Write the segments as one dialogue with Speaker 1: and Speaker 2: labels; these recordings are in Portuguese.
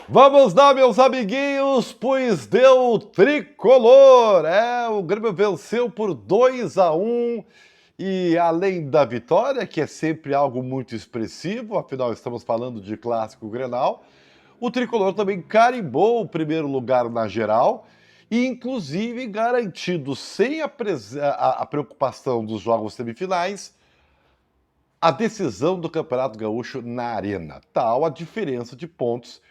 Speaker 1: Vamos lá, meus amiguinhos, pois deu tricolor. O Grêmio venceu por 2-1 e além da vitória, que é sempre algo muito expressivo, afinal estamos falando de clássico Grenal, o tricolor também carimbou o primeiro lugar na geral e inclusive garantido sem a preocupação dos jogos semifinais a decisão do Campeonato Gaúcho na Arena. Tal a diferença de pontos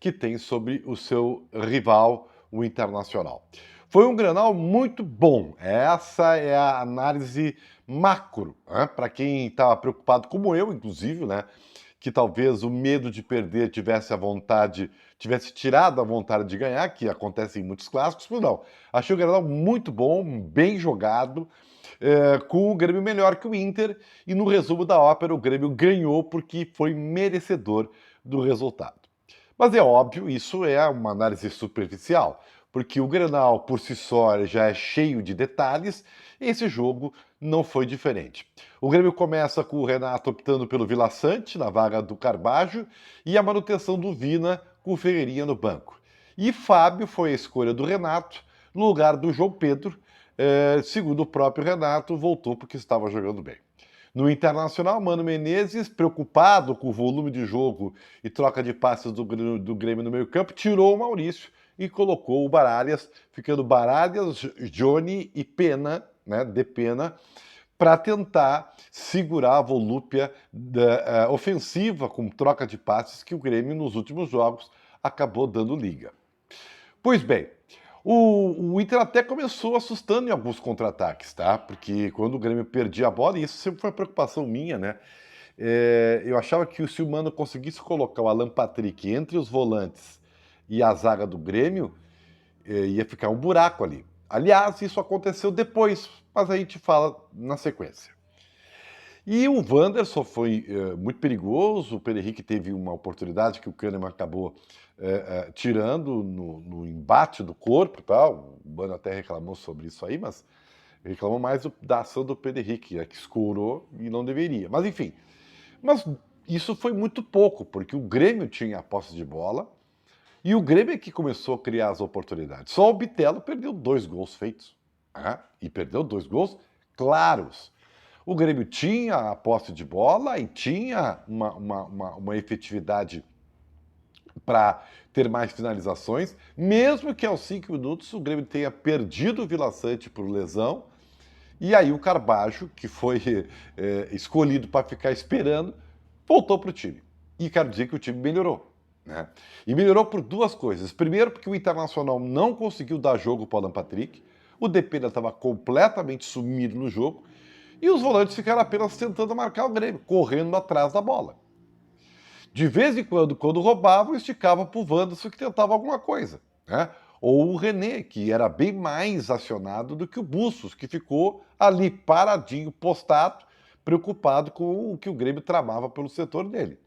Speaker 1: que tem sobre o seu rival, o Internacional. Foi um Grenal muito bom. Essa é a análise macro, né? Para quem estava preocupado, como eu, inclusive, né? Que talvez o medo de perder tivesse tirado a vontade de ganhar, que acontece em muitos clássicos, mas não. Achei o Grenal muito bom, bem jogado, com o Grêmio melhor que o Inter, e no resumo da ópera, o Grêmio ganhou porque foi merecedor do resultado. Mas é óbvio, isso é uma análise superficial, porque o Grenal por si só já é cheio de detalhes, e esse jogo não foi diferente. O Grêmio começa com o Renato optando pelo Vila Sante na vaga do Carbajo e a manutenção do Vina com o Ferreirinha no banco. E Fábio foi a escolha do Renato no lugar do João Pedro, segundo o próprio Renato, voltou porque estava jogando bem. No Internacional, Mano Menezes, preocupado com o volume de jogo e troca de passes do Grêmio no meio-campo, tirou o Maurício e colocou o Baralhas, ficando Baralhas, Johnny e Pena, né, de Pena, para tentar segurar a volúpia ofensiva com troca de passes que o Grêmio nos últimos jogos acabou dando liga. Pois bem, o Inter até começou assustando em alguns contra-ataques, tá? Porque quando o Grêmio perdia a bola, e isso sempre foi uma preocupação minha, né? Eu achava que se o Mano conseguisse colocar o Alan Patrick entre os volantes e a zaga do Grêmio, ia ficar um buraco ali. Aliás, isso aconteceu depois, mas a gente fala na sequência. E o Wanderson foi muito perigoso, o Pedro Henrique teve uma oportunidade que o Kahneman acabou tirando no embate do corpo, tá? O Mano até reclamou sobre isso aí, mas reclamou mais da ação do Pedro Henrique, que escorou e não deveria. Mas enfim, mas isso foi muito pouco, porque o Grêmio tinha a posse de bola e o Grêmio é que começou a criar as oportunidades. Só o Bitelo perdeu 2 gols feitos, né? E perdeu 2 gols claros. O Grêmio tinha a posse de bola e tinha uma efetividade para ter mais finalizações, mesmo que aos 5 minutos o Grêmio tenha perdido o Vila Sante por lesão, e aí o Carbajo, que foi escolhido para ficar esperando, voltou para o time. E quero dizer que o time melhorou. Né? E melhorou por duas coisas. Primeiro, porque o Internacional não conseguiu dar jogo para o Alan Patrick, o DP estava completamente sumido no jogo, e os volantes ficaram apenas tentando marcar o Grêmio, correndo atrás da bola. De vez em quando roubavam, esticavam para o Wanderson que tentava alguma coisa. Né? Ou o René, que era bem mais acionado do que o Bustos, que ficou ali paradinho, postado, preocupado com o que o Grêmio tramava pelo setor dele.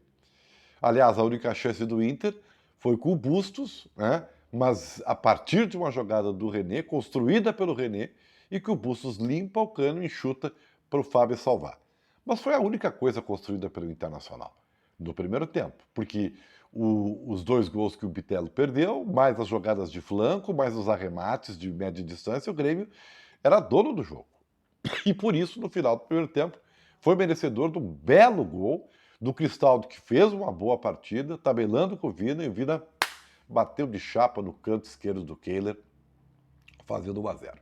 Speaker 1: Aliás, a única chance do Inter foi com o Bustos, né? Mas a partir de uma jogada do René, construída pelo René, e que o Bustos limpa o cano e chuta para o Fábio salvar. Mas foi a única coisa construída pelo Internacional no primeiro tempo, porque os 2 gols que o Bitelo perdeu, mais as jogadas de flanco, mais os arremates de média distância, o Grêmio era dono do jogo. E por isso, no final do primeiro tempo, foi merecedor de um belo gol do Cristaldo, que fez uma boa partida, tabelando com o Vina, e o Vina bateu de chapa no canto esquerdo do Kehler, fazendo 1-0.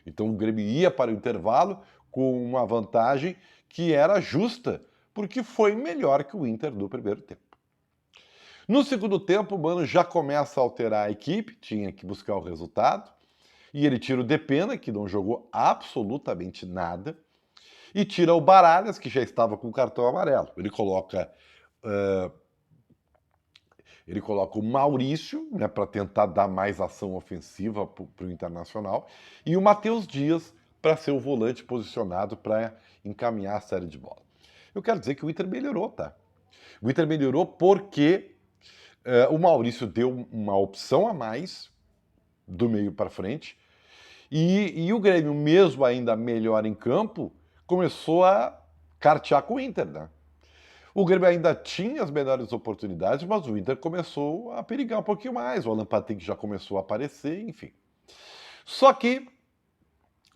Speaker 1: Então o Grêmio ia para o intervalo com uma vantagem que era justa, porque foi melhor que o Inter no primeiro tempo. No segundo tempo, o Mano já começa a alterar a equipe, tinha que buscar o resultado, e ele tira o Depena, que não jogou absolutamente nada, e tira o Baralhas, que já estava com o cartão amarelo. Ele coloca o Maurício, né, para tentar dar mais ação ofensiva para o Internacional, e o Matheus Dias para ser o volante posicionado para encaminhar a série de bola. Eu quero dizer que o Inter melhorou, tá? O Inter melhorou porque o Maurício deu uma opção a mais do meio para frente, e o Grêmio, mesmo ainda melhor em campo, começou a cartear com o Inter, né? O Grêmio ainda tinha as melhores oportunidades, mas o Inter começou a perigar um pouquinho mais. O Alan Patrick já começou a aparecer, enfim. Só que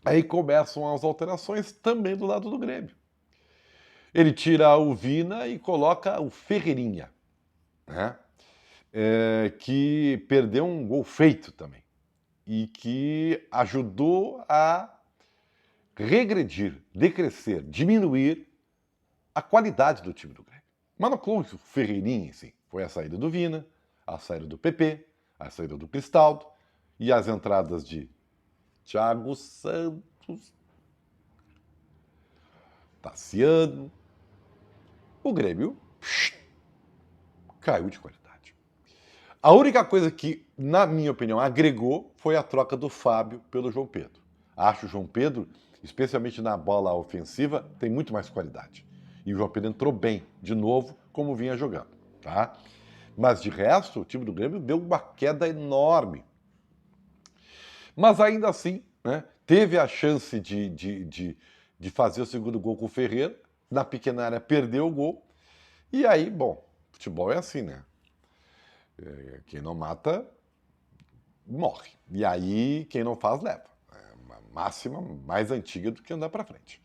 Speaker 1: aí começam as alterações também do lado do Grêmio. Ele tira o Vina e coloca o Ferreirinha, né? Que perdeu um gol feito também e que ajudou a regredir, decrescer, diminuir a qualidade do time do Grêmio. Mas não com o Ferreirinha, sim. Foi a saída do Vina, a saída do PP, a saída do Cristaldo e as entradas de Thiago Santos, Tassiano. O Grêmio caiu de qualidade. A única coisa que, na minha opinião, agregou foi a troca do Fábio pelo João Pedro. Acho o João Pedro, especialmente na bola ofensiva, tem muito mais qualidade. E o João Pedro entrou bem, de novo, como vinha jogando. Tá? Mas de resto, o time do Grêmio deu uma queda enorme. Mas ainda assim, né, teve a chance de fazer o segundo gol com o Ferreira. Na pequena área perdeu o gol. E aí, bom, futebol é assim, né? Quem não mata, morre. E aí, quem não faz, leva. É uma máxima mais antiga do que andar para frente.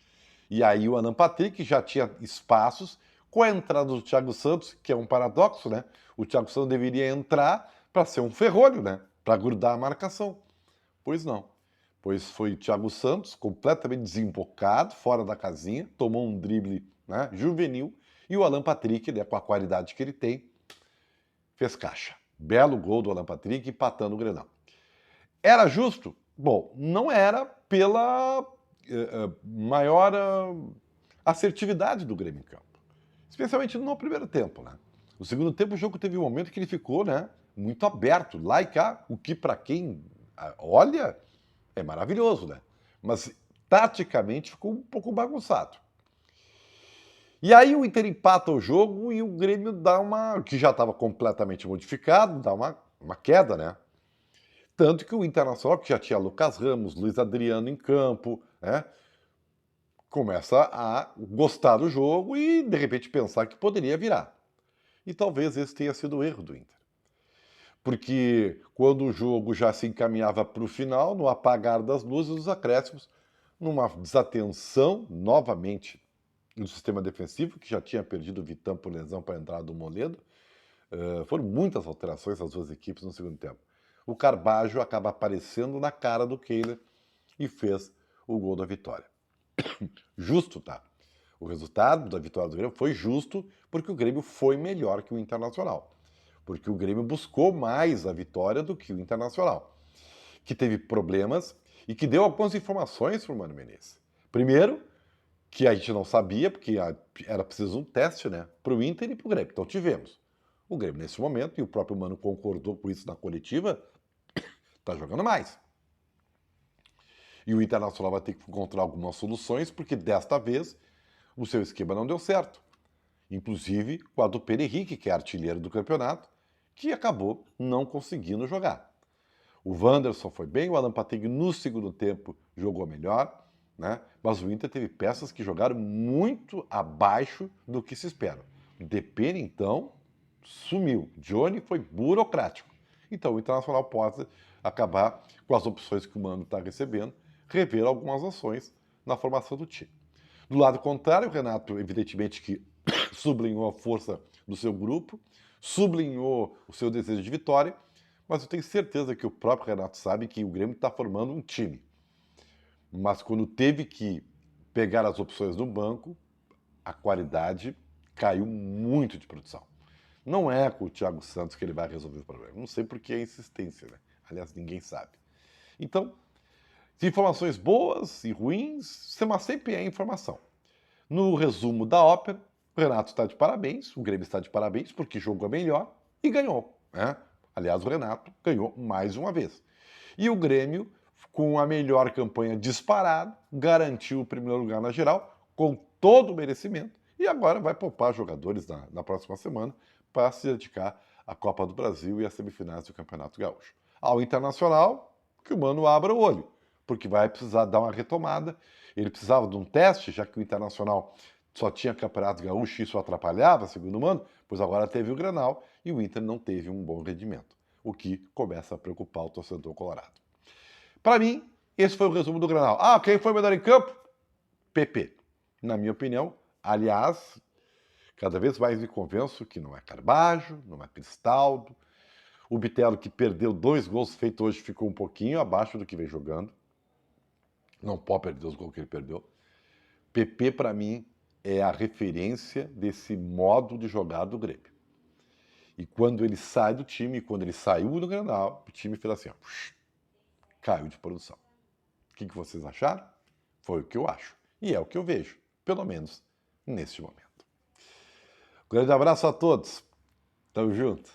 Speaker 1: E aí o Alan Patrick já tinha espaços com a entrada do Thiago Santos, que é um paradoxo, né? O Thiago Santos deveria entrar para ser um ferrolho, né? Para grudar a marcação. Pois não. Pois foi o Thiago Santos, completamente desembocado, fora da casinha, tomou um drible, né, juvenil, e o Alan Patrick, né, com a qualidade que ele tem, fez caixa. Belo gol do Alan Patrick, empatando o Grenal. Era justo? Bom, não era pela maior assertividade do Grêmio em campo. Especialmente no primeiro tempo, né? No segundo tempo, o jogo teve um momento que ele ficou, né, muito aberto. Lá e cá, o que para quem olha é maravilhoso, né? Mas taticamente ficou um pouco bagunçado. E aí o Inter empata o jogo e o Grêmio dá uma, que já estava completamente modificado, dá uma queda, né? Tanto que o Internacional, que já tinha Lucas Ramos, Luiz Adriano em campo, né? Começa a gostar do jogo e, de repente, pensar que poderia virar. E talvez esse tenha sido o erro do Inter. Porque quando o jogo já se encaminhava para o final, no apagar das luzes, os acréscimos, numa desatenção, novamente, do sistema defensivo, que já tinha perdido o Vitão por lesão para a entrada do Moledo, foram muitas alterações das duas equipes no segundo tempo. O Carbajo acaba aparecendo na cara do Kehler e fez o gol da vitória. Justo, tá? O resultado da vitória do Grêmio foi justo porque o Grêmio foi melhor que o Internacional. Porque o Grêmio buscou mais a vitória do que o Internacional, que teve problemas e que deu algumas informações para o Mano Menezes. Primeiro, que a gente não sabia, porque era preciso um teste, né? Para o Inter e para o Grêmio. Então tivemos. O Grêmio, nesse momento, e o próprio Mano concordou com isso na coletiva, está jogando mais. E o Internacional vai ter que encontrar algumas soluções, porque desta vez o seu esquema não deu certo. Inclusive com a do Pedro Henrique, que é artilheiro do campeonato, que acabou não conseguindo jogar. O Wanderson foi bem, o Alan Patrick no segundo tempo jogou melhor, né? Mas o Inter teve peças que jogaram muito abaixo do que se espera. O Depena, então, sumiu. Johnny foi burocrático. Então o Internacional pode acabar, com as opções que o Mano está recebendo, rever algumas ações na formação do time. Do lado contrário, o Renato, evidentemente, que sublinhou a força do seu grupo, sublinhou o seu desejo de vitória, mas eu tenho certeza que o próprio Renato sabe que o Grêmio está formando um time. Mas quando teve que pegar as opções no banco, a qualidade caiu muito de produção. Não é com o Thiago Santos que ele vai resolver o problema. Não sei por que a insistência, né? Aliás, ninguém sabe. Então, informações boas e ruins, mas sempre é informação. No resumo da ópera, o Renato está de parabéns, o Grêmio está de parabéns porque jogou melhor e ganhou, né? Aliás, o Renato ganhou mais uma vez. E o Grêmio, com a melhor campanha disparada, garantiu o primeiro lugar na geral, com todo o merecimento, e agora vai poupar jogadores na próxima semana para se dedicar à Copa do Brasil e às semifinais do Campeonato Gaúcho. Ao Internacional, que o Mano abra o olho, porque vai precisar dar uma retomada. Ele precisava de um teste, já que o Internacional só tinha Campeonato Gaúcho e isso atrapalhava, segundo o Mano, pois agora teve o Grenal e o Inter não teve um bom rendimento, o que começa a preocupar o torcedor colorado. Para mim, esse foi o resumo do Grenal. Ah, quem foi o melhor em campo? PP. Na minha opinião, aliás, cada vez mais me convenço que não é Carbajo, não é Cristaldo. O Bitelo, que perdeu 2 gols feitos hoje, ficou um pouquinho abaixo do que vem jogando. Não pode perder os gols que ele perdeu. PP, para mim, é a referência desse modo de jogar do Grêmio. E quando ele sai do time, quando ele saiu do Grenal, o time fez assim, ó, caiu de produção. O que vocês acharam? Foi o que eu acho. E é o que eu vejo, pelo menos neste momento. Um grande abraço a todos. Tamo junto.